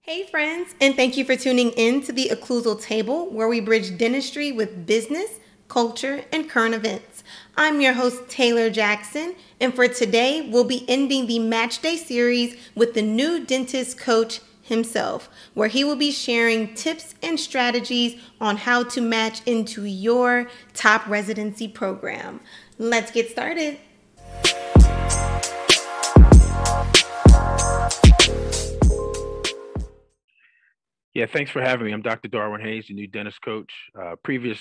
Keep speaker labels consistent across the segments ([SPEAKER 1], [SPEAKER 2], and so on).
[SPEAKER 1] Hey friends, and thank you for tuning in to the Occlusal Table, where we bridge dentistry with business, culture, and current events. I'm your host, Taylor Jackson, and for today, we'll be ending the Match Day series with the new dentist coach himself, where he will be sharing tips and strategies on how to match into your top residency program. Let's get started.
[SPEAKER 2] Yeah, thanks for having me. I'm Dr. Darwin Hayes, the new dentist coach, previous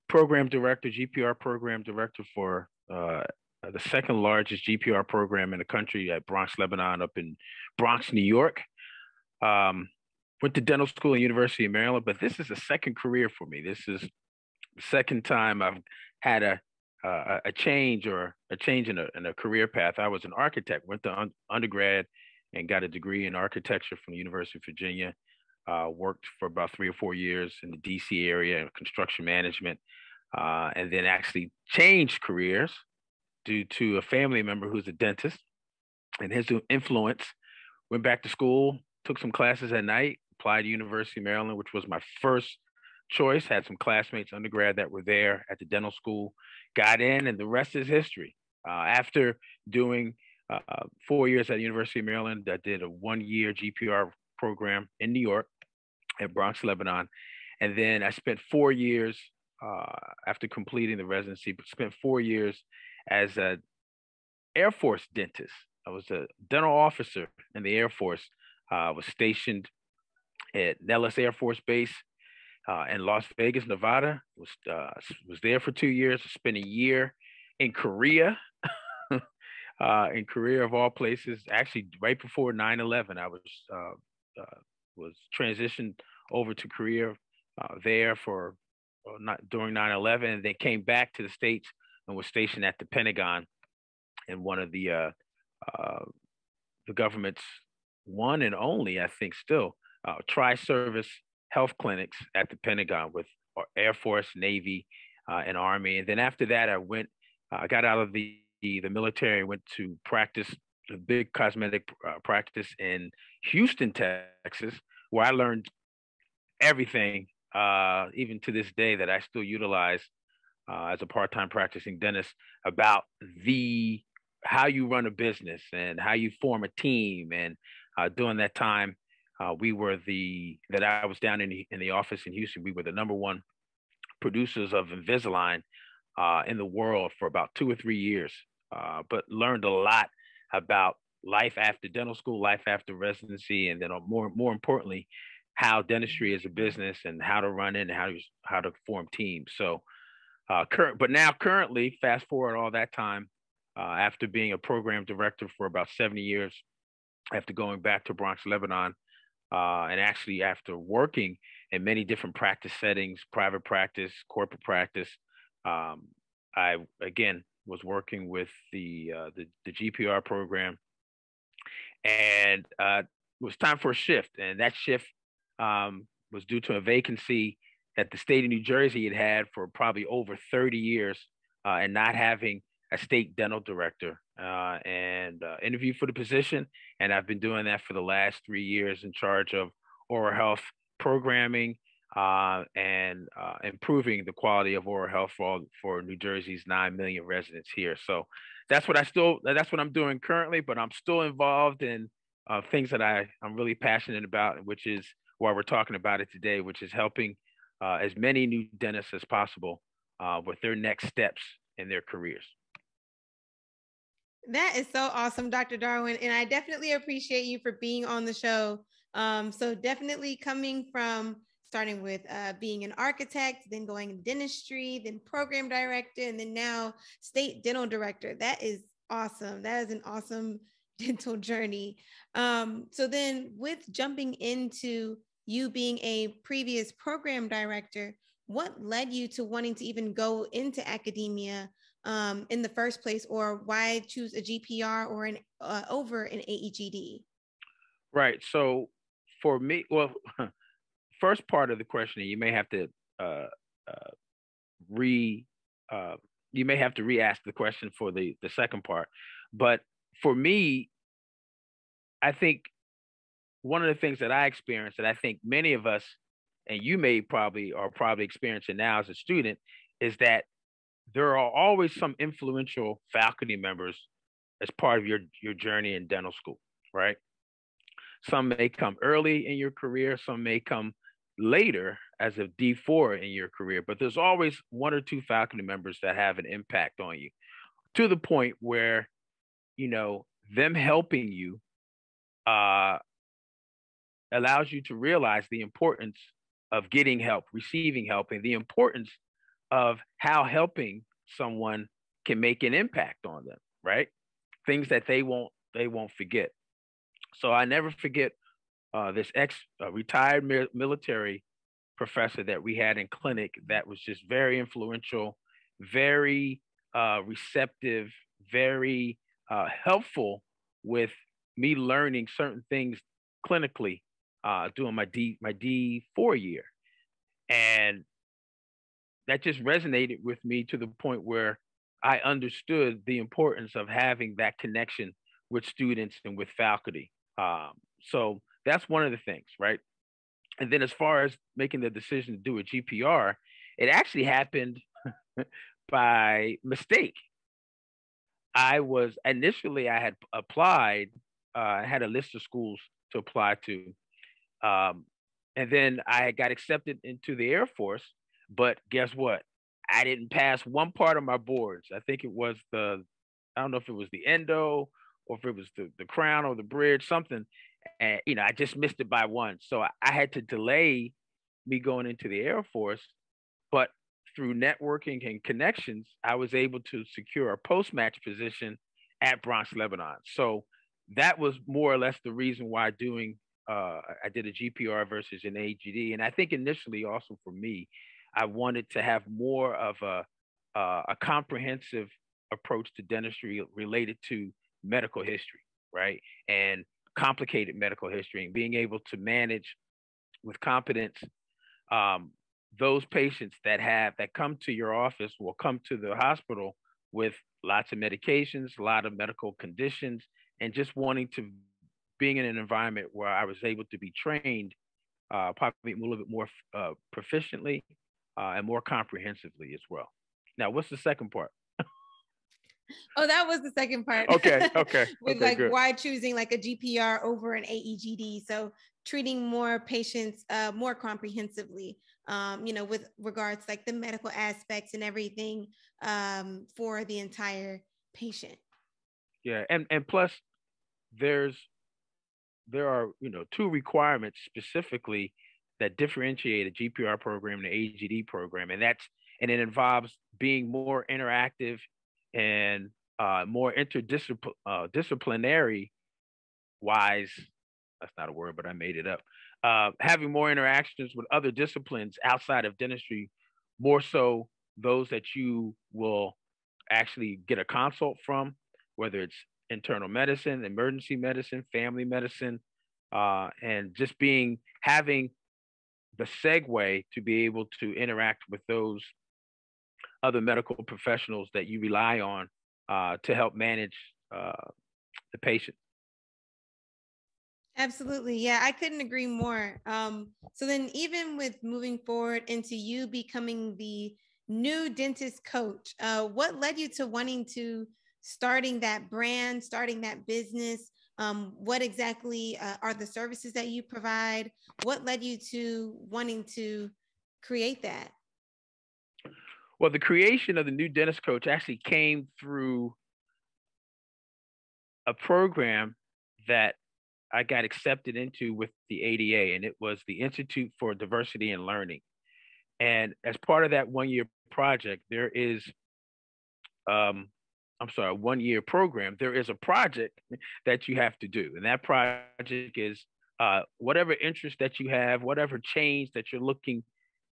[SPEAKER 2] program director, GPR program director for the second largest GPR program in the country at Bronx, Lebanon, up in Bronx, New York. Um, Went to dental school at University of Maryland, but this is a second career for me. This is the second time I've had a change or a change in a career path. I was an architect, went to undergrad and got a degree in architecture from the University of Virginia. Worked for about 3 or 4 years in the DC area in construction management, and then actually changed careers due to a family member who's a dentist and his influence. Went back to school, took some classes at night, applied to University of Maryland, which was my first choice. Had some classmates, undergrad, that were there at the dental school, got in, and the rest is history. After doing 4 years at the University of Maryland, I did a 1 year GPR program in New York at Bronx, Lebanon. And then I spent 4 years after completing the residency, but spent 4 years as an Air Force dentist. I was a dental officer in the Air Force. I was stationed at Nellis Air Force Base in Las Vegas, Nevada. Was there for 2 years. I spent a year in Korea. In Korea of all places, actually right before 9/11, I was transitioned over to Korea there for not during 9/11, and then came back to the States and was stationed at the Pentagon in one of uh, the government's one and only, I think, still tri-service health clinics at the Pentagon with Air Force, Navy, and Army. And then after that, I got out of the military and went to practice a big cosmetic practice in Houston, Texas, where I learned everything, even to this day, that I still utilize as a part-time practicing dentist about the how you run a business and how you form a team. And during that time, we were the that I was down in the office in Houston. We were the number one producers of Invisalign in the world for about 2 or 3 years, but learned a lot about life after dental school, life after residency, and then more importantly, how dentistry is a business and how to run it and how to form teams. So, but now currently, fast forward all that time, after being a program director for about 70 years, after going back to Bronx, Lebanon, and actually after working in many different practice settings, private practice, corporate practice, um, I again was working with the GPR program, and it was time for a shift, and that shift was due to a vacancy that the state of New Jersey had for probably over 30 years, and not having a state dental director, and interviewed for the position. And I've been doing that for the last 3 years in charge of oral health programming, and improving the quality of oral health for New Jersey's 9 million residents here. So that's what I'm doing currently, but I'm still involved in things that I'm really passionate about, which is why we're talking about it today, which is helping as many new dentists as possible with their next steps in their careers.
[SPEAKER 1] That is so awesome, Dr. Darwin. And I definitely appreciate you for being on the show. So definitely coming from starting with being an architect, then going in dentistry, then program director, and then now state dental director. That is awesome. That is an awesome dental journey. So then with jumping into you being a previous program director, what led you to wanting to even go into academia in the first place, or why choose a GPR or an over an AEGD?
[SPEAKER 2] Right. So for me, well, first part of the question, you may have to uh, uh, re uh, you may have to re-ask the question for the second part. But for me, I think one of the things that I experienced that I think many of us, and you may probably are probably experiencing now as a student, is that there are always some influential faculty members as part of your journey in dental school, right? Some may come early in your career, some may come later as a D4 in your career, but there's always one or two faculty members that have an impact on you to the point where, you know, them helping you uh, allows you to realize the importance of getting help, receiving help, and the importance of how helping someone can make an impact on them, right? Things that they won't forget. So I never forget this retired military professor that we had in clinic that was just very influential, very receptive, very helpful with me learning certain things clinically during my D4 year, and that just resonated with me to the point where I understood the importance of having that connection with students and with faculty. So that's one of the things, right? And then as far as making the decision to do a GPR, it actually happened by mistake. I had applied, I had a list of schools to apply to. Um, and then I got accepted into the Air Force, but guess what? I didn't pass one part of my boards. I think it was I don't know if it was the endo or if it was the crown or the bridge, something. And, you know, I just missed it by one. So I had to delay me going into the Air Force. But through networking and connections, I was able to secure a post-match position at Bronx, Lebanon. So that was more or less the reason why I did a GPR versus an AGD. And I think initially also for me, I wanted to have more of a comprehensive approach to dentistry related to medical history, right? And complicated medical history and being able to manage with competence those patients that come to your office will come to the hospital with lots of medications, a lot of medical conditions, and just wanting to being in an environment where I was able to be trained probably a little bit more proficiently and more comprehensively as well. Now, what's the second part?
[SPEAKER 1] Oh, that was the second part.
[SPEAKER 2] Okay.
[SPEAKER 1] With
[SPEAKER 2] okay,
[SPEAKER 1] like
[SPEAKER 2] good.
[SPEAKER 1] why choosing like a GPR over an AEGD. So treating more patients more comprehensively, with regards like the medical aspects and everything for the entire patient.
[SPEAKER 2] Yeah, and plus there are two requirements specifically that differentiate a GPR program and an AGD program, and it involves being more interactive and more interdisciplinary wise. That's not a word, but I made it up. Having more interactions with other disciplines outside of dentistry, more so those that you will actually get a consult from, whether it's internal medicine, emergency medicine, family medicine, and just having the segue to be able to interact with those other medical professionals that you rely on to help manage the patient.
[SPEAKER 1] Absolutely. Yeah, I couldn't agree more. So then even with moving forward into you becoming the new dentist coach, what led you to wanting to starting that brand, starting that business? What exactly are the services that you provide? What led you to wanting to create that?
[SPEAKER 2] Well, the creation of the new dentist coach actually came through a program that I got accepted into with the ADA, and it was the Institute for Diversity and Learning. And as part of that 1 year project, there is, a 1 year program. There is a project that you have to do, and that project is whatever interest that you have, whatever change that you're looking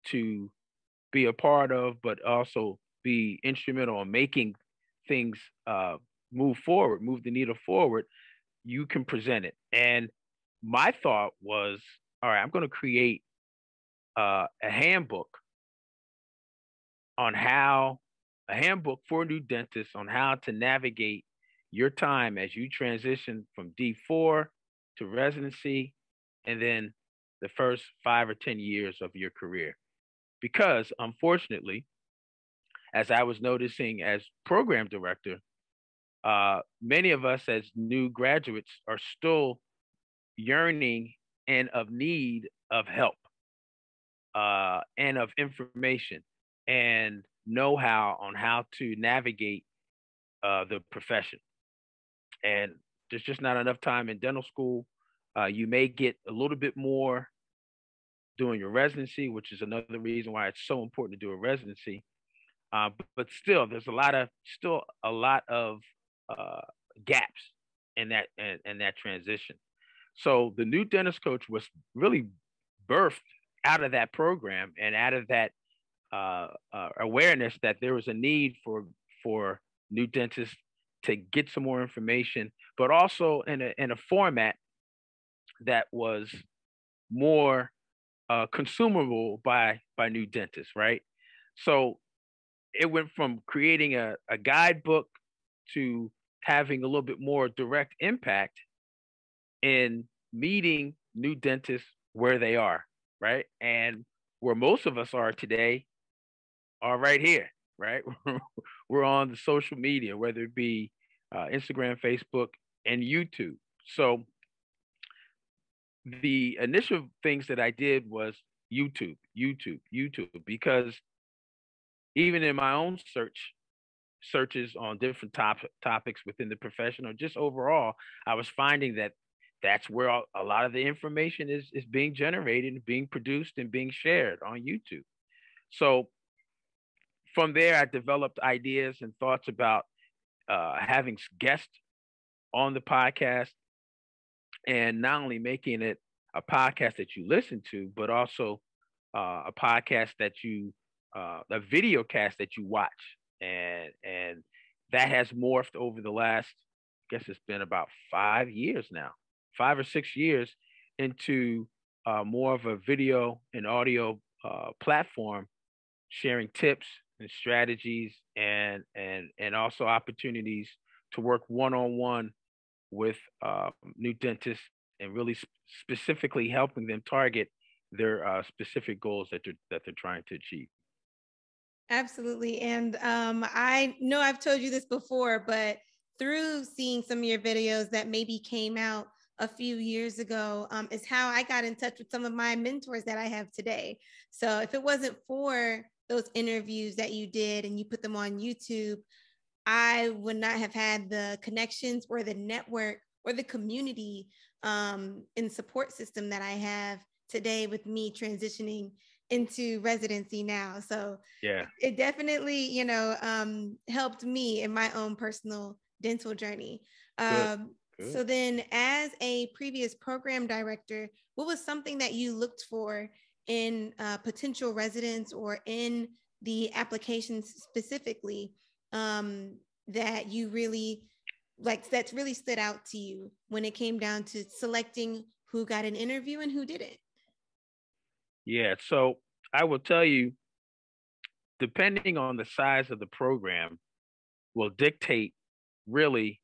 [SPEAKER 2] to be a part of, but also be instrumental in making things move the needle forward. You can present it. And my thought was, all right, I'm going to create a handbook for new dentists on how to navigate your time as you transition from D4 to residency and then the first 5 or 10 years of your career. Because unfortunately, as I was noticing as program director, many of us as new graduates are still yearning and of need of help, and of information and know-how on how to navigate the profession. And there's just not enough time in dental school. You may get a little bit more doing your residency, which is another reason why it's so important to do a residency. But still, there's still a lot of gaps in that transition. So the new dentist coach was really birthed out of that program and out of that awareness that there was a need for new dentists to get some more information, but also in a format that was more consumable by new dentists, right? So it went from creating a guidebook to having a little bit more direct impact in meeting new dentists where they are, right? And where most of us are today are right here, right? We're on the social media, whether it be Instagram, Facebook, and YouTube. So the initial things that I did was YouTube, because even in my own searches on different topics within the profession or just overall, I was finding that that's where a lot of the information is being generated and being produced and being shared on YouTube. So from there, I developed ideas and thoughts about having guests on the podcast, and not only making it a podcast that you listen to, but also a podcast that a video cast that you watch. And that has morphed over the last, I guess it's been about 5 years now, 5 or 6 years, into more of a video and audio platform, sharing tips and strategies and also opportunities to work one-on-one with new dentists and really specifically helping them target their specific goals that they're trying to achieve.
[SPEAKER 1] Absolutely. And I know I've told you this before, but through seeing some of your videos that maybe came out a few years ago, is how I got in touch with some of my mentors that I have today. So if it wasn't for those interviews that you did and you put them on YouTube, I would not have had the connections or the network or the community and support system that I have today with me transitioning into residency now. So
[SPEAKER 2] yeah,
[SPEAKER 1] it definitely, helped me in my own personal dental journey.
[SPEAKER 2] Good.
[SPEAKER 1] So then as a previous program director, what was something that you looked for in potential residents or in the applications specifically that you really that's really stood out to you when it came down to selecting who got an interview and who didn't?
[SPEAKER 2] Yeah, so I will tell you, depending on the size of the program, will dictate really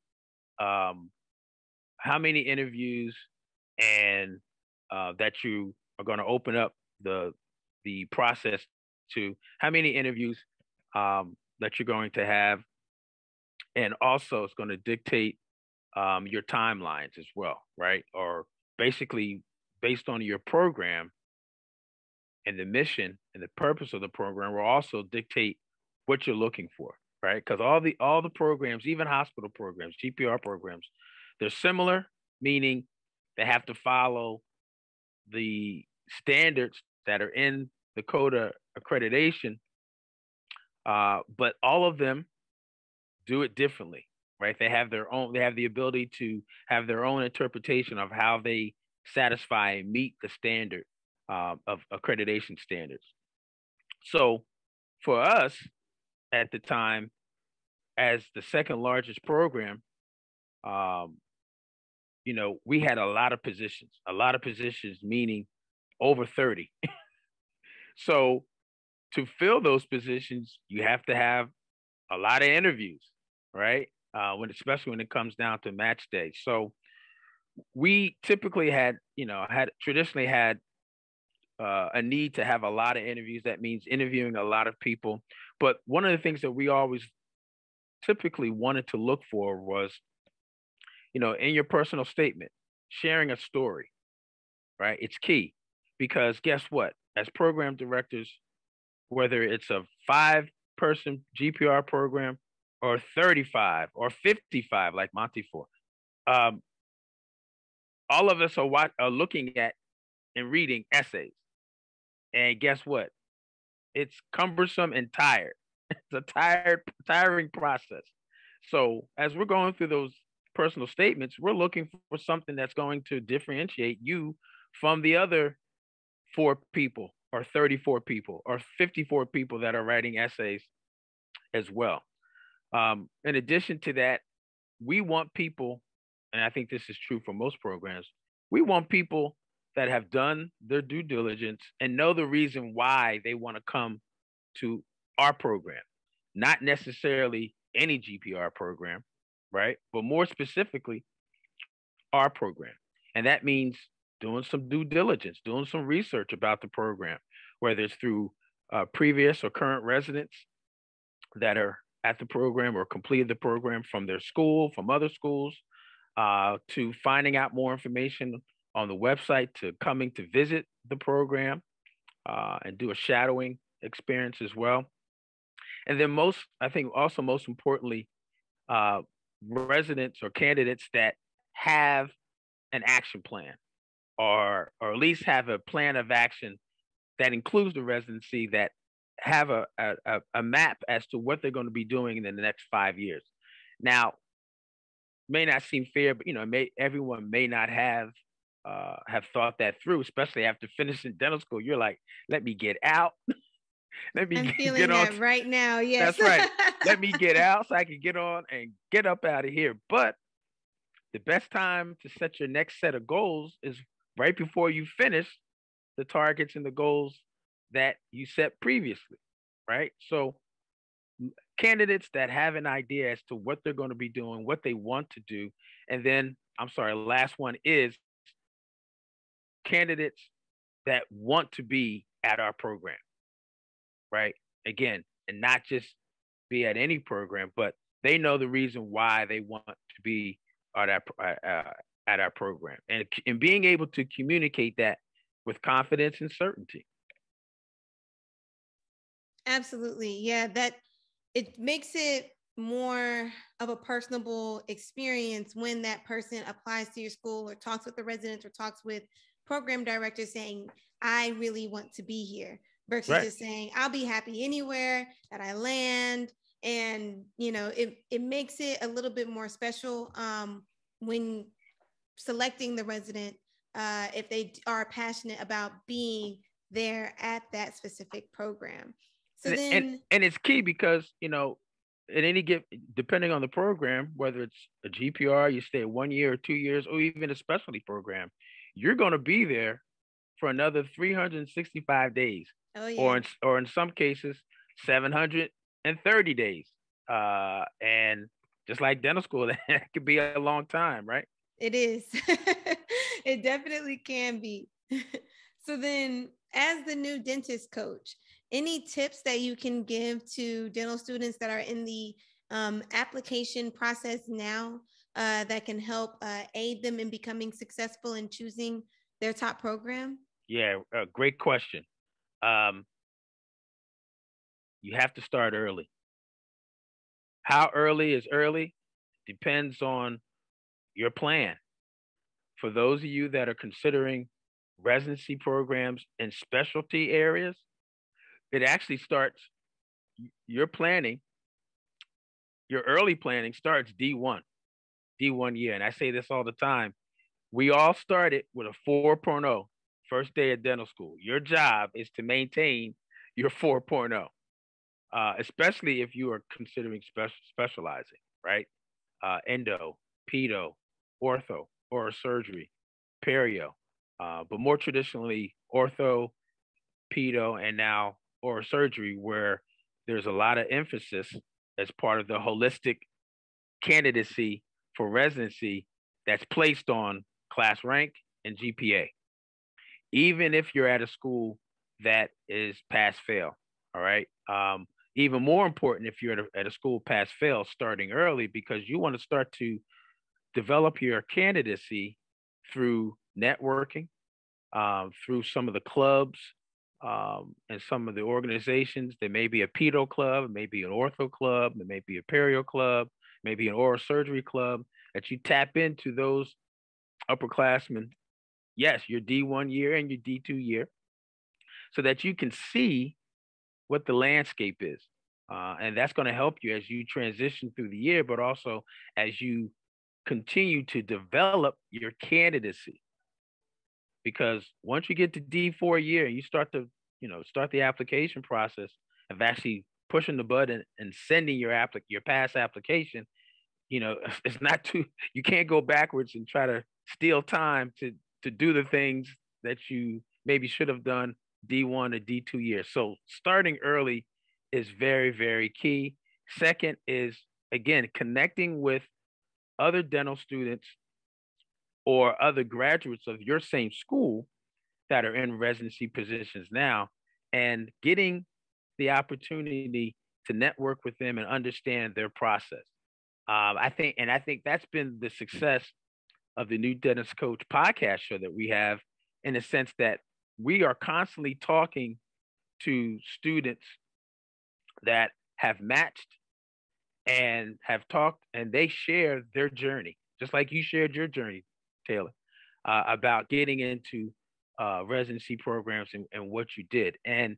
[SPEAKER 2] how many interviews and that you are going to open up the process to, how many interviews that you're going to have, and also it's going to dictate your timelines as well, right? Or basically based on your program and the mission and the purpose of the program will also dictate what you're looking for, right? Because all the programs, even hospital programs, GPR programs, they're similar, meaning they have to follow the standards that are in the CODA accreditation, but all of them do it differently, right? They have their own. They have the ability to have their own interpretation of how they satisfy and meet the standard of accreditation standards. So, for us at the time, as the second largest program, we had a lot of positions, meaning over 30. So to fill those positions, you have to have a lot of interviews, right? Especially when it comes down to match day. So we typically had traditionally had a need to have a lot of interviews. That means interviewing a lot of people. But one of the things that we always typically wanted to look for was, in your personal statement, sharing a story, right? It's key because guess what? As program directors, whether it's a 5-person GPR program or 35 or 55, like Monty for, um, all of us are looking at and reading essays. And guess what? It's cumbersome and tired. It's a tiring process. So as we're going through those personal statements, we're looking for something that's going to differentiate you from the other 4 people or 34 people or 54 people that are writing essays as well. In addition to that, we want people, and I think this is true for most programs, we want people that have done their due diligence and know the reason why they want to come to our program, not necessarily any GPR program, right? But more specifically, our program. And that means doing some due diligence, doing some research about the program, whether it's through previous or current residents that are at the program or completed the program from their school, from other schools, to finding out more information on the website, to coming to visit the program and do a shadowing experience as well. And then I think also most importantly, residents or candidates that have an action plan or at least have a plan of action that includes the residency, that have a map as to what they're going to be doing in the next 5 years. Now, may not seem fair, but everyone may not have thought that through, especially after finishing dental school. You're like, let me get out. Let me
[SPEAKER 1] I'm feeling
[SPEAKER 2] get on
[SPEAKER 1] that right now. Yes.
[SPEAKER 2] That's right. Let me get out so I can get on and get up out of here. But the best time to set your next set of goals is right before you finish the targets and the goals that you set previously, right? So candidates that have an idea as to what they're going to be doing, what they want to do, and then, last one is candidates that want to be at our program, right? Again, and not just be at any program, but they know the reason why they want to be at our program, and being able to communicate that with confidence and certainty.
[SPEAKER 1] Absolutely. Yeah, that it makes it more of a personable experience when that person applies to your school or talks with the residents or talks with program directors saying, I really want to be here, versus just saying, I'll be happy anywhere that I land. And, it makes it a little bit more special when selecting the resident, if they are passionate about being there at that specific program. So
[SPEAKER 2] and it's key because, at any given, depending on the program, whether it's a GPR, you stay 1 year or 2 years, or even a specialty program, you're going to be there for another 365 days.
[SPEAKER 1] Oh, yeah.
[SPEAKER 2] Or in some cases, 730 days. And just like dental school, that could be a long time, right?
[SPEAKER 1] It is. It definitely can be. So then, as the new dentist coach, any tips that you can give to dental students that are in the application process now that can help aid them in becoming successful in choosing their top program?
[SPEAKER 2] Yeah, great question. You have to start early. How early is early depends on your plan. For those of you that are considering residency programs in specialty areas, it actually starts your planning. Your early planning starts D1 year. And I say this all the time. We all started with a 4.0 first day of dental school. Your job is to maintain your 4.0, especially if you are considering specializing, right? Endo, pedo, ortho, oral surgery, perio, but more traditionally ortho, pedo, and now oral surgery, where there's a lot of emphasis as part of the holistic candidacy for residency that's placed on class rank and GPA, even if you're at a school that is pass fail. All right. Even more important if you're at a school pass fail, starting early, because you want to start to develop your candidacy through networking, through some of the clubs, and some of the organizations. There may be a pedo club, maybe an ortho club, there may be a perio club, maybe an oral surgery club, that you tap into those upperclassmen. Yes, your D1 year and your D2 year, so that you can see what the landscape is. And that's going to help you as you transition through the year, but also as you continue to develop your candidacy. Because once you get to D4 year and you start to, start the application process of actually pushing the button and sending your past application, it's not too, you can't go backwards and try to steal time to do the things that you maybe should have done D1 or D2 years. So starting early is very, very key. Second is, again, connecting with other dental students or other graduates of your same school that are in residency positions now, and getting the opportunity to network with them and understand their process. I think that's been the success of the New Dentist Coach podcast show that we have, in the sense that we are constantly talking to students that have matched and have talked, and they share their journey, just like you shared your journey, Taylor, about getting into residency programs and what you did. And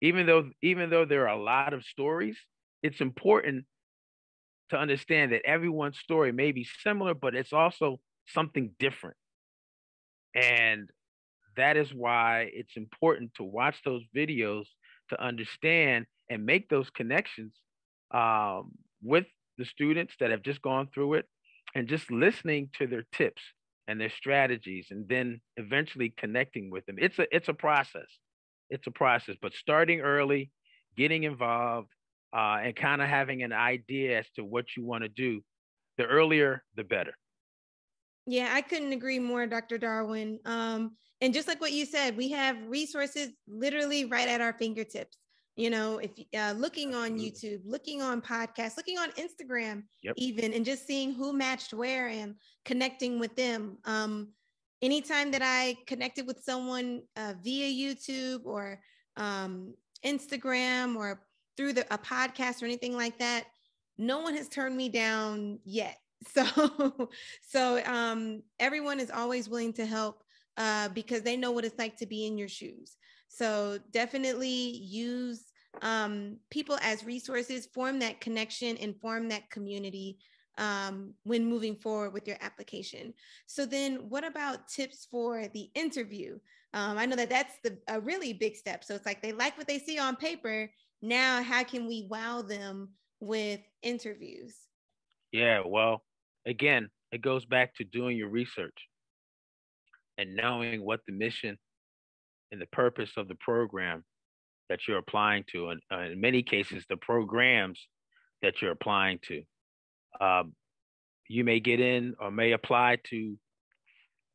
[SPEAKER 2] even though there are a lot of stories, it's important to understand that everyone's story may be similar, but it's also something different. And that is why it's important to watch those videos to understand and make those connections with the students that have just gone through it, and just listening to their tips and their strategies, and then eventually connecting with them. It's a process. It's a process, but starting early, getting involved, and kind of having an idea as to what you want to do, the earlier, the better.
[SPEAKER 1] Yeah, I couldn't agree more, Dr. Darwin. And just like what you said, we have resources literally right at our fingertips. If looking on YouTube, looking on podcasts, looking on Instagram, even, and just seeing who matched where and connecting with them. Anytime that I connected with someone via YouTube or Instagram or through a podcast or anything like that, no one has turned me down yet. So everyone is always willing to help because they know what it's like to be in your shoes. So definitely use people as resources, form that connection and form that community when moving forward with your application. So then what about tips for the interview? I know that that's a really big step. So it's like they like what they see on paper. Now, how can we wow them with interviews?
[SPEAKER 2] Yeah, well, again, it goes back to doing your research and knowing what the mission and the purpose of the program that you're applying to, and in many cases, the programs that you're applying to. You may get in or may apply to,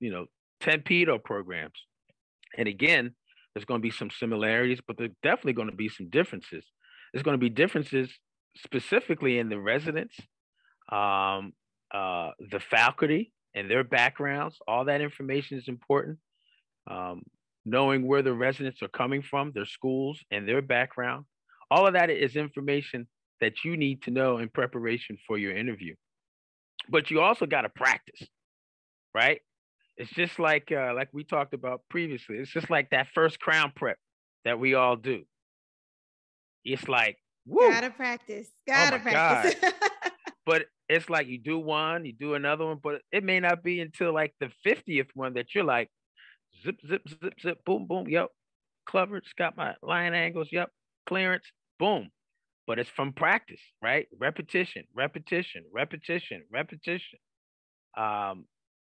[SPEAKER 2] 10 pedo programs. And again, there's going to be some similarities, but there's definitely going to be some differences. There's going to be differences specifically in the residents, the faculty and their backgrounds. All that information is important. Knowing where the residents are coming from, their schools and their background. All of that is information that you need to know in preparation for your interview. But you also got to practice, right? It's just like we talked about previously. It's just like that first crown prep that we all do. It's like, woo.
[SPEAKER 1] Gotta practice. Gotta practice.
[SPEAKER 2] But it's like you do one, you do another one, but it may not be until like the 50th one that you're like, zip, zip, zip, zip, boom, boom, yep. Covered, got my line angles, yep. Clearance, boom. But it's from practice, right? Repetition, repetition, repetition, repetition.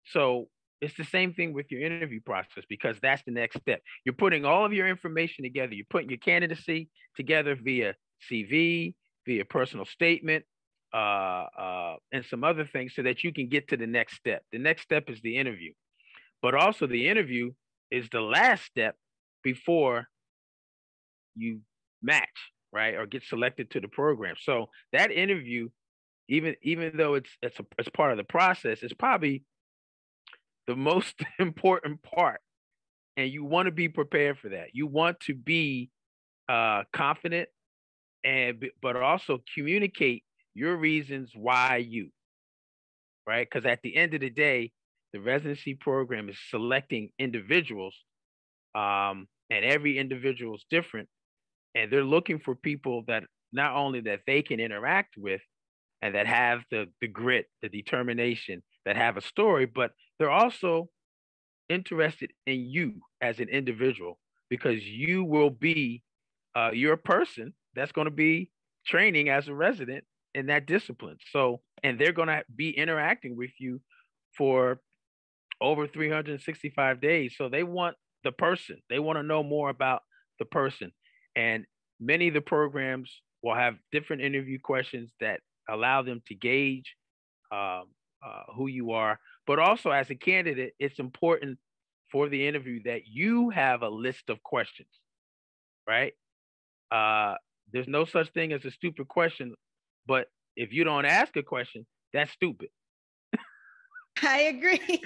[SPEAKER 2] So it's the same thing with your interview process, because that's the next step. You're putting all of your information together. You're putting your candidacy together via CV, via personal statement, and some other things, so that you can get to the next step. The next step is the interview. But also the interview is the last step before you match, right, or get selected to the program. So that interview, even though it's part of the process, it's probably the most important part, and you want to be prepared for that. You want to be confident, but also communicate your reasons why you, right? Because at the end of the day, the residency program is selecting individuals, and every individual is different, and they're looking for people that not only that they can interact with and that have the grit, the determination, that have a story, but they're also interested in you as an individual, because you will be you're a person that's going to be training as a resident in that discipline. So, and they're going to be interacting with you for over 365 days. So they want the person. They want to know more about the person. And many of the programs will have different interview questions that allow them to gauge who you are. But also, as a candidate, it's important for the interview that you have a list of questions, right? There's no such thing as a stupid question, but if you don't ask a question, that's stupid.
[SPEAKER 1] I agree.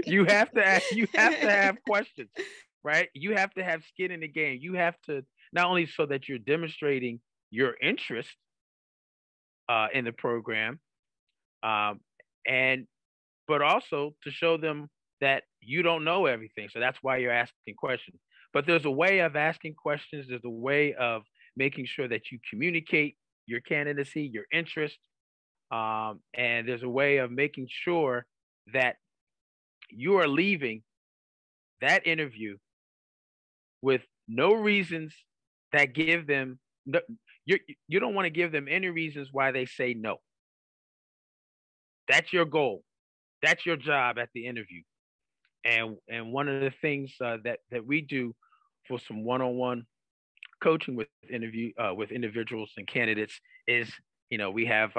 [SPEAKER 2] You have to have questions, right? You have to have skin in the game. You have to, not only so that you're demonstrating your interest in the program, and but also to show them that you don't know everything. So that's why you're asking questions. But there's a way of asking questions. There's a way of making sure that you communicate your candidacy, your interest, and there's a way of making sure that you are leaving that interview with no reasons that give them no, you don't want to give them any reasons why they say no. That's your goal. That's your job at the interview. And one of the things that we do for some one-on-one coaching with individuals and candidates is, we have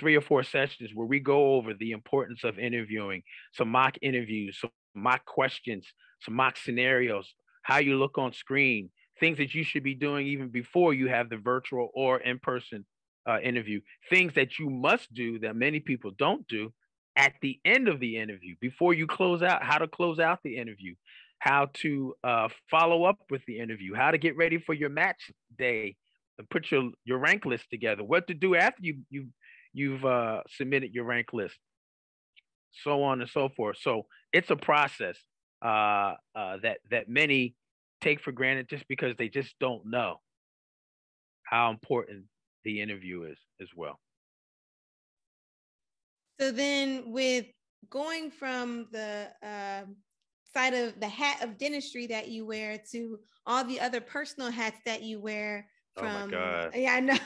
[SPEAKER 2] 3 or 4 sessions where we go over the importance of interviewing, some mock interviews, some mock questions, some mock scenarios, how you look on screen, things that you should be doing even before you have the virtual or in-person interview, things that you must do that many people don't do at the end of the interview, before you close out, how to close out the interview, how to follow up with the interview, how to get ready for your match day, and put your rank list together, what to do after you've submitted your rank list, so on and so forth. So it's a process that many take for granted just because they just don't know how important the interview is as well.
[SPEAKER 1] So then, with going from the side of the hat of dentistry that you wear to all the other personal hats that you wear, from,
[SPEAKER 2] oh my God.
[SPEAKER 1] Yeah, I know.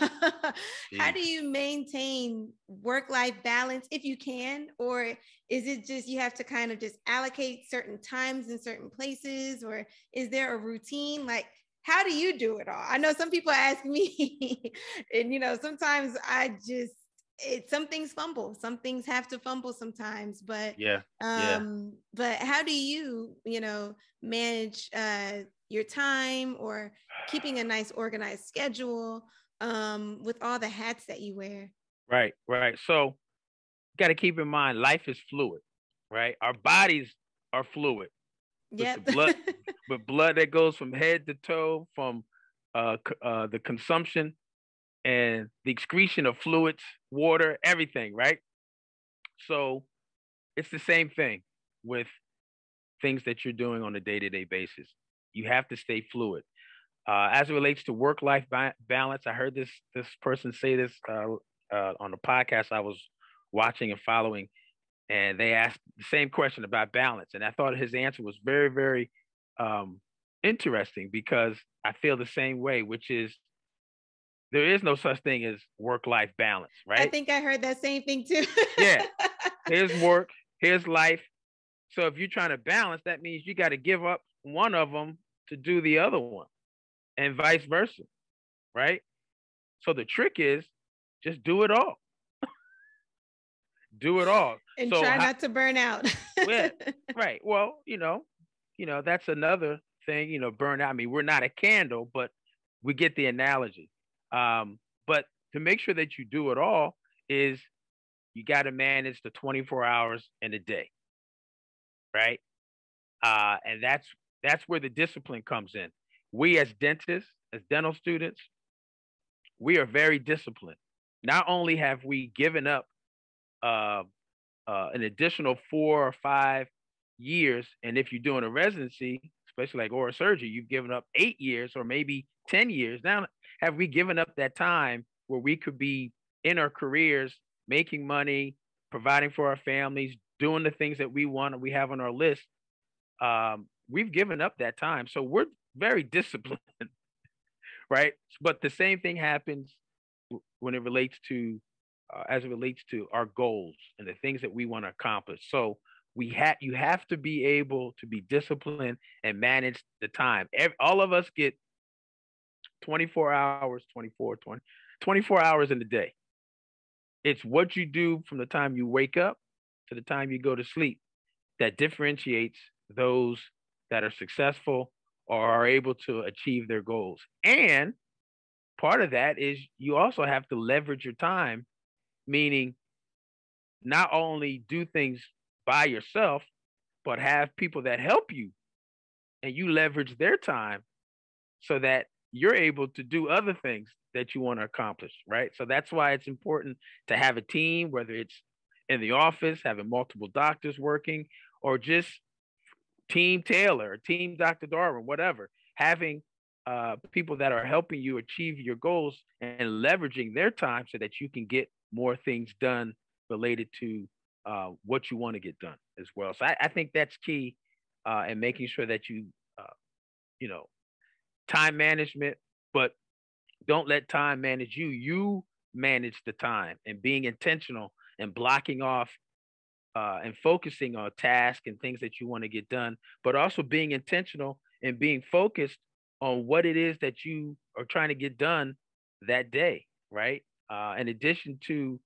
[SPEAKER 1] How do you maintain work-life balance, if you can, or is it just you have to kind of just allocate certain times in certain places, or is there a routine? Like, how do you do it all? I know some people ask me, and sometimes I just, some things fumble, some things have to fumble sometimes, but but how do you manage your time, or keeping a nice organized schedule with all the hats that you wear?
[SPEAKER 2] Right. So got to keep in mind, life is fluid, right? Our bodies are fluid.
[SPEAKER 1] Yeah.
[SPEAKER 2] But blood that goes from head to toe, from the consumption and the excretion of fluids, water, everything, right? So it's the same thing with things that you're doing on a day-to-day basis. You have to stay fluid. As it relates to work-life balance, I heard this person say this on the podcast I was watching and following, and they asked the same question about balance. And I thought his answer was very, very interesting, because I feel the same way, which is there is no such thing as work-life balance, right?
[SPEAKER 1] I think I heard that same thing too.
[SPEAKER 2] Yeah. Here's work, here's life. So if you're trying to balance, that means you got to give up one of them to do the other one, and vice versa, right? So the trick is just do it all. Do it all.
[SPEAKER 1] And
[SPEAKER 2] So
[SPEAKER 1] try not to burn out.
[SPEAKER 2] yeah, right. Well, that's another thing, burn out. I mean, we're not a candle, but we get the analogy. But to make sure that you do it all is you got to manage the 24 hours in a day, right? And that's where the discipline comes in. We as dentists, as dental students, we are very disciplined. Not only have we given up uh, an additional 4 or 5 years, and if you're doing a residency, especially like oral surgery, you've given up 8 years or maybe 10 years. Now, have we given up that time where we could be in our careers, making money, providing for our families, doing the things that we want and we have on our list? We've given up that time. So we're very disciplined, right? But the same thing happens when it relates to, as it relates to our goals and the things that we want to accomplish. So you have to be able to be disciplined and manage the time. All of us get 24 hours, 24 hours in a day. It's what you do from the time you wake up to the time you go to sleep that differentiates those that are successful or are able to achieve their goals. And part of that is you also have to leverage your time, meaning not only do things by yourself, but have people that help you and you leverage their time so that you're able to do other things that you want to accomplish, right? So that's why it's important to have a team, whether it's in the office, having multiple doctors working, or just Team Taylor, Team Dr. Darwin, whatever, having people that are helping you achieve your goals and leveraging their time so that you can get more things done related to what you want to get done as well. So I think that's key in making sure that you know, time management, but don't let time manage you. You manage the time and being intentional and blocking off and focusing on tasks and things that you want to get done, but also being intentional and being focused on what it is that you are trying to get done that day, right? In addition to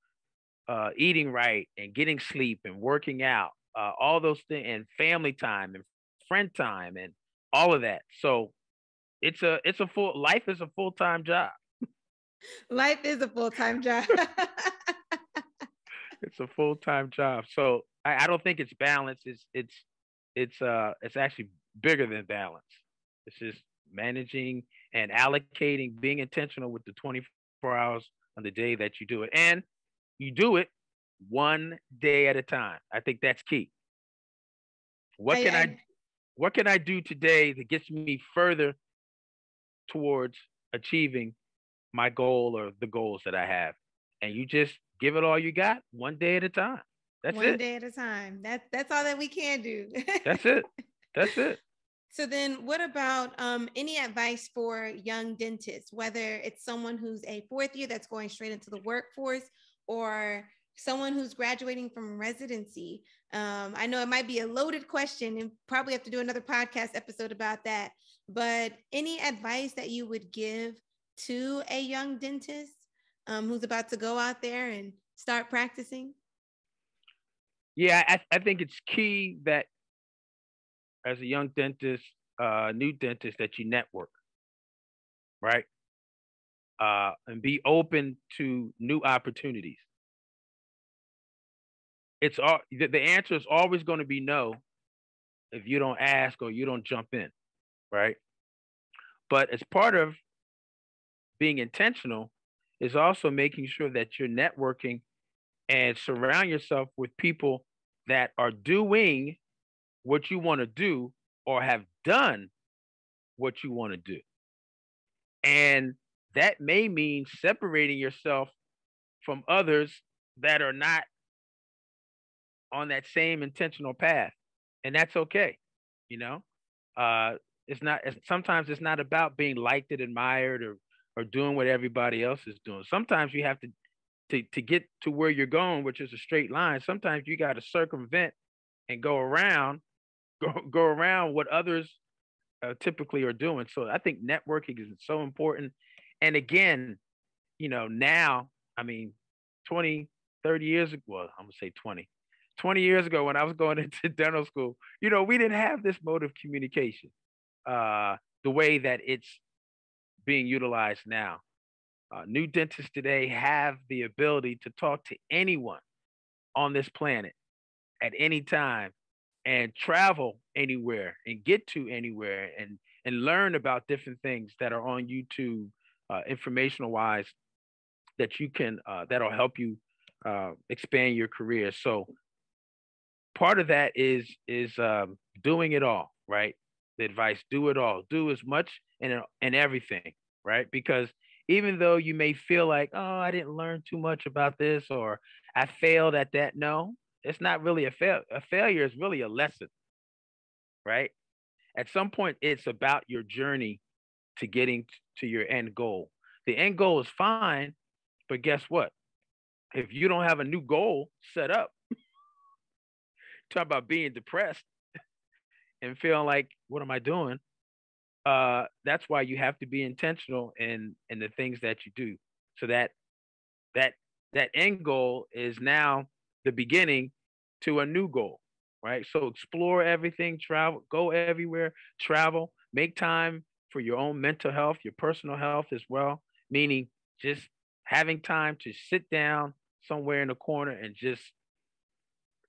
[SPEAKER 2] eating right and getting sleep and working out, all those things, and family time and friend time and all of that. So it's a full life is a full-time job.
[SPEAKER 1] Life is a full-time job.
[SPEAKER 2] It's a full-time job. So I don't think it's balance. It's actually bigger than balance. It's just managing and allocating, being intentional with the 24 hours on the day that you do it. And you do it one day at a time. I think that's key. What can I do today that gets me further towards achieving my goal or the goals that I have? And you just give it all you got, one day at a time. That's
[SPEAKER 1] One
[SPEAKER 2] it.
[SPEAKER 1] day at a time. That's all that we can do.
[SPEAKER 2] That's it. That's it.
[SPEAKER 1] So then what about any advice for young dentists, whether it's someone who's a fourth year that's going straight into the workforce or someone who's graduating from residency? I know it might be a loaded question and probably have to do another podcast episode about that, but any advice that you would give to a young dentist who's about to go out there and start practicing?
[SPEAKER 2] Yeah, I think it's key that as a young dentist, new dentist, that you network, right? And be open to new opportunities. The answer is always going to be no if you don't ask or you don't jump in, right? But as part of being intentional is also making sure that you're networking and surround yourself with people that are doing what you want to do or have done what you want to do. And that may mean separating yourself from others that are not on that same intentional path. And that's okay. You know, sometimes it's not about being liked and admired or doing what everybody else is doing. Sometimes you have to get to where you're going, which is a straight line. Sometimes you got to circumvent and go around what others typically are doing. So I think networking is so important. And again, now, I mean, 20, 30 years ago, well, I'm gonna say 20 years ago when I was going into dental school, we didn't have this mode of communication the way that it's being utilized now. New dentists today have the ability to talk to anyone on this planet at any time and travel anywhere and get to anywhere and learn about different things that are on YouTube, informational wise, that you can that'll help you expand your career. So part of that is doing it all, right? The advice: do it all, do as much and everything, right? Because even though you may feel like, oh, I didn't learn too much about this, or I failed at that, no, it's not really a fail. A failure is really a lesson, right? At some point, it's about your journey to getting to your end goal. The end goal is fine, but guess what? If you don't have a new goal set up, talk about being depressed and feeling like, what am I doing? That's why you have to be intentional in the things that you do. So that that end goal is now the beginning to a new goal, right? So explore everything, travel, go everywhere, travel, make time for your own mental health, your personal health as well, meaning just having time to sit down somewhere in a corner and just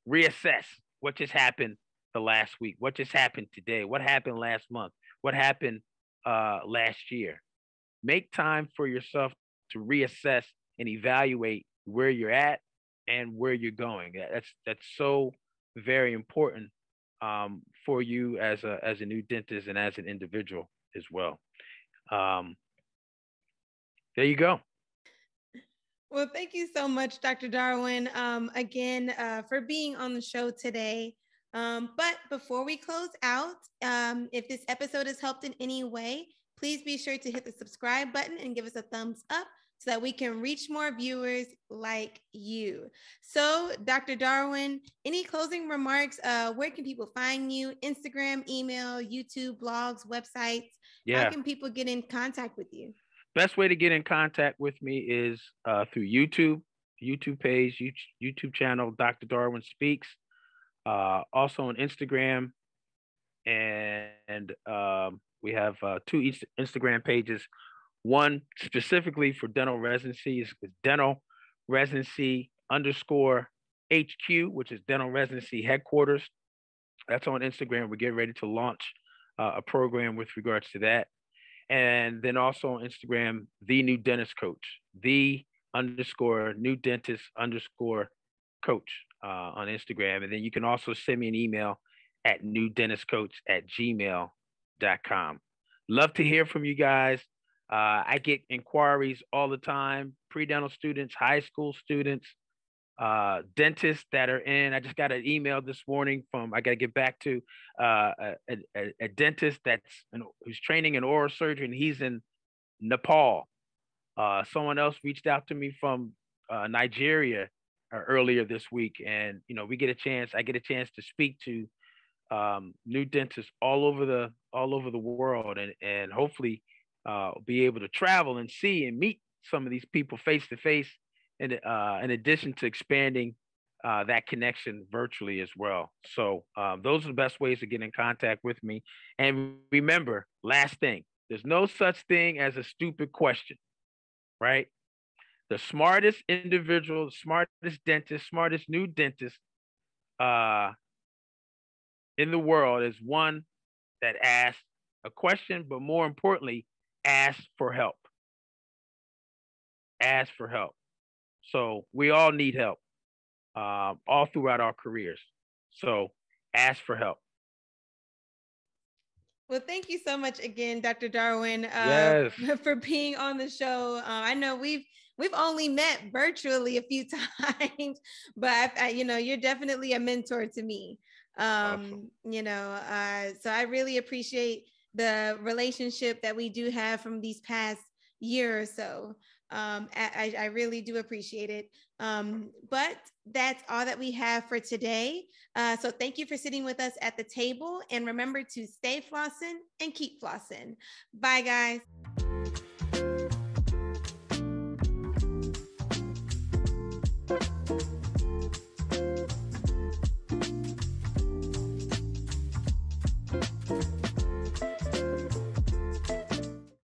[SPEAKER 2] reassess what just happened the last week, what just happened today, what happened last month, what happened last year. Make time for yourself to reassess and evaluate where you're at and where you're going. That's so very important for you as a new dentist and as an individual as well. Um, there you go.
[SPEAKER 1] Well, thank you so much, Dr. Darwin, again, for being on the show today. But before we close out, if this episode has helped in any way, please be sure to hit the subscribe button and give us a thumbs up so that we can reach more viewers like you. So, Dr. Darwin, any closing remarks? Where can people find you? Instagram, email, YouTube, blogs, websites?
[SPEAKER 2] Yeah.
[SPEAKER 1] How can people get in contact with you?
[SPEAKER 2] Best way to get in contact with me is through YouTube page, YouTube channel, Dr. Darwin Speaks. Also on Instagram, and we have two Instagram pages. One specifically for dental residency is dental residency _ HQ, which is dental residency headquarters. That's on Instagram. We're getting ready to launch a program with regards to that. And then also on Instagram, the new dentist coach, the _ new dentist _ coach on Instagram. And then you can also send me an email at newdentistcoach@gmail.com. Love to hear from you guys. I get inquiries all the time, pre-dental students, high school students, dentists that are in. I just got an email this morning from, I got to get back to a dentist who's training in oral surgery, and he's in Nepal. Someone else reached out to me from Nigeria earlier this week, and I get a chance to speak to new dentists all over the world, and hopefully be able to travel and see and meet some of these people face to face, in addition to expanding that connection virtually as well. So those are the best ways to get in contact with me. And remember, last thing, there's no such thing as a stupid question, right? The smartest individual, the smartest dentist, smartest new dentist in the world is one that asks a question, but more importantly, asks for help. Ask for help. So we all need help all throughout our careers. So ask for help.
[SPEAKER 1] Well, thank you so much again, Dr. Darwin,
[SPEAKER 2] yes.
[SPEAKER 1] for being on the show. I know we've only met virtually a few times, but you're definitely a mentor to me. Awesome. So I really appreciate the relationship that we do have from these past year or so. I really do appreciate it. But that's all that we have for today. So thank you for sitting with us at the table, and remember to stay flossing and keep flossing. Bye, guys.